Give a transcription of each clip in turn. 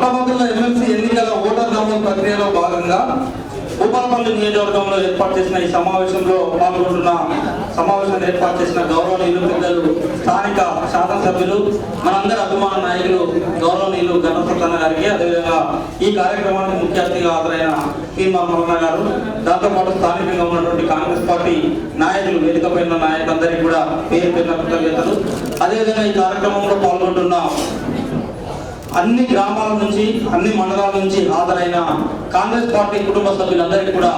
పట్టభద్రుల ఎమ్మెల్సీ ఎన్నికల ఓటర్ నమోదు ప్రక్రియలో భాగంగా భూపాలపల్లి నియోజకవర్గంలో ఏర్పాటు చేసిన ఈ సమావేశంలో సమావేశాన్ని ఏర్పాటు చేసిన గౌరవనీయులు పెద్దలు, స్థానిక శాసనసభ్యులు, మనందరి అభిమాన నాయకులు గౌరవనీయులు గణపతన్న గారికి, అదేవిధంగా ఈ కార్యక్రమానికి ముఖ్య అతిథిగా హాజరైన పీఎం మల్లన్న గారు, దాంతోపాటు స్థానికంగా ఉన్నటువంటి కాంగ్రెస్ పార్టీ నాయకులు, వేదికపై ఉన్న నాయకులందరికీ కూడా పేరు పేరున కృతజ్ఞతలు. అదేవిధంగా ఈ కార్యక్రమంలో పాల్గొంటున్న అన్ని గ్రామాల నుంచి, అన్ని మండలాల నుంచి హాజరైన కాంగ్రెస్ పార్టీ కుటుంబ సభ్యులందరికీ కూడా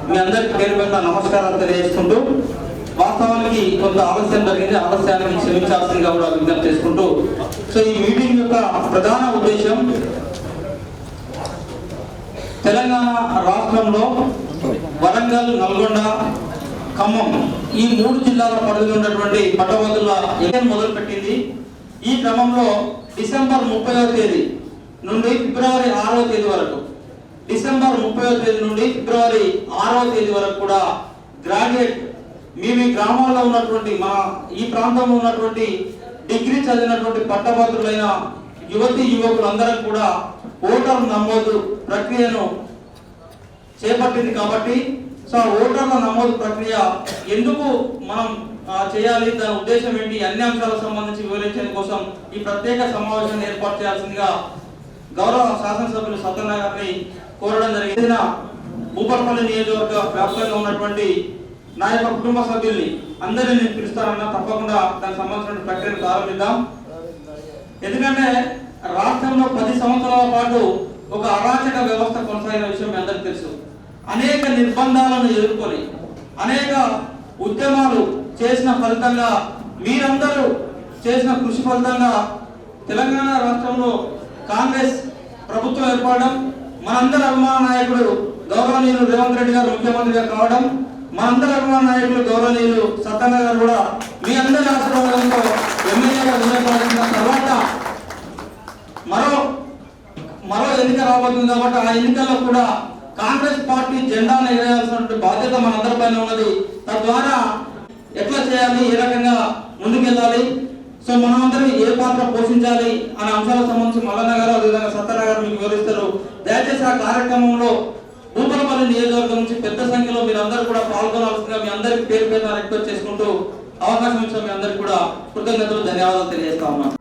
మీ అందరికీ పేరు పేరున నమస్కారాలు తెలియజేసుకుంటూ, వాస్తవానికి కొంత ఆలస్యం జరిగింది, ఆలస్యాన్ని క్షమించాల్సిందిగా కూడా విజ్ఞప్తి చేసుకుంటూ, సో ఈ మీటింగ్ యొక్క ప్రధాన ఉద్దేశం తెలంగాణ రాష్ట్రంలో వరంగల్, నల్గొండ, ఖమ్మం ఈ 3 జిల్లాల పరిధిలో ఉన్నటువంటి పట్టభద్రుల ఎన్నికలు మొదలుపెట్టింది. ఈ క్రమంలో డిసెంబర్ 30వ తేదీ నుండి ఫిబ్రవరి 6వ తేదీ వరకు, డిసెంబర్ 30వ తేదీ నుండి ఫిబ్రవరి 6వ తేదీ వరకు కూడా గ్రాడ్యుయేట్ మీ గ్రామాల్లో ఉన్నటువంటి, ఈ ప్రాంతంలో ఉన్నటువంటి డిగ్రీ చదివినటువంటి పట్టభద్రులైన యువతి యువకులందరూ కూడా ఓటర్ నమోదు ప్రక్రియను చేపట్టింది. కాబట్టి సో ఓటర్ల నమోదు ప్రక్రియ ఎందుకు మనం చేయాలి, దాని ఉద్దేశం ఏంటి, అన్ని అంశాలకు సంబంధించి వివరించడం కోసం ఈ ప్రత్యేక సమావేశాన్ని ఏర్పాటు చేయాల్సిందిగా గౌరవ శాసనసభ్యులు సత్యన్న గారిని కోరడం జరిగింది. భూపాలపల్లి నియోజకవర్గ వ్యాప్తంగా ఉన్నటువంటి నా యొక్క కుటుంబ సభ్యుల్ని అందరినీ నేను పిలుస్తానన్నా, తప్పకుండా దానికి సంబంధించిన ప్రక్రియను ప్రారంభిద్దాం. ఎందుకంటే రాష్ట్రంలో 10 సంవత్సరాల పాటు ఒక అరాచక వ్యవస్థ కొనసాగిన విషయం మీ అందరికీ తెలుసు. అనేక నిర్బంధాలను ఎదుర్కొని, అనేక ఉద్యమాలు చేసిన ఫలితంగా, మీరందరూ చేసిన కృషి ఫలితంగా తెలంగాణ రాష్ట్రంలో కాంగ్రెస్ ప్రభుత్వం ఏర్పడడం, మనందరి అభిమాన నాయకుడు గౌరవనీయులు రేవంత్ రెడ్డి గారు ముఖ్యమంత్రిగా కావడం, మనందరి అభిమాన నాయకులు గౌరవనీయులు సత్యన్న గారు కూడా మీ అందరి ఆశీర్వాదంతో ఎమ్మెల్యేగా విజయపడిన తర్వాత మరో ఎన్నిక రాబోతుంది. కాబట్టి ఆ ఎన్నికల్లో కూడా కాంగ్రెస్ పార్టీ జెండాను ఎగరేయాల్సినటువంటి బాధ్యత మనందరిపైన ఉన్నది. తద్వారా ఎట్లా చేయాలి, ఏ రకంగా ముందుకెళ్ళాలి, సో మనమందరం ఏ పాత్ర పోషించాలి అనే అంశాలకు సంబంధించి మల్లన్న గారు, అదేవిధంగా సత్యన్న గారు మీకు వివరిస్తారు. దయచేసి ఆ కార్యక్రమంలో భూపాలపల్లి నియోజకవర్గం నుంచి పెద్ద సంఖ్యలో మీరందరూ కూడా పాల్గొనాల్సిందిగా మీ అందరికీ పేరు పేరున రిక్వెస్ట్ చేసుకుంటూ అవకాశం ఇచ్చిన మీ అందరికీ కూడా కృతజ్ఞతలు, ధన్యవాదాలు తెలియజేస్తా ఉన్నాను.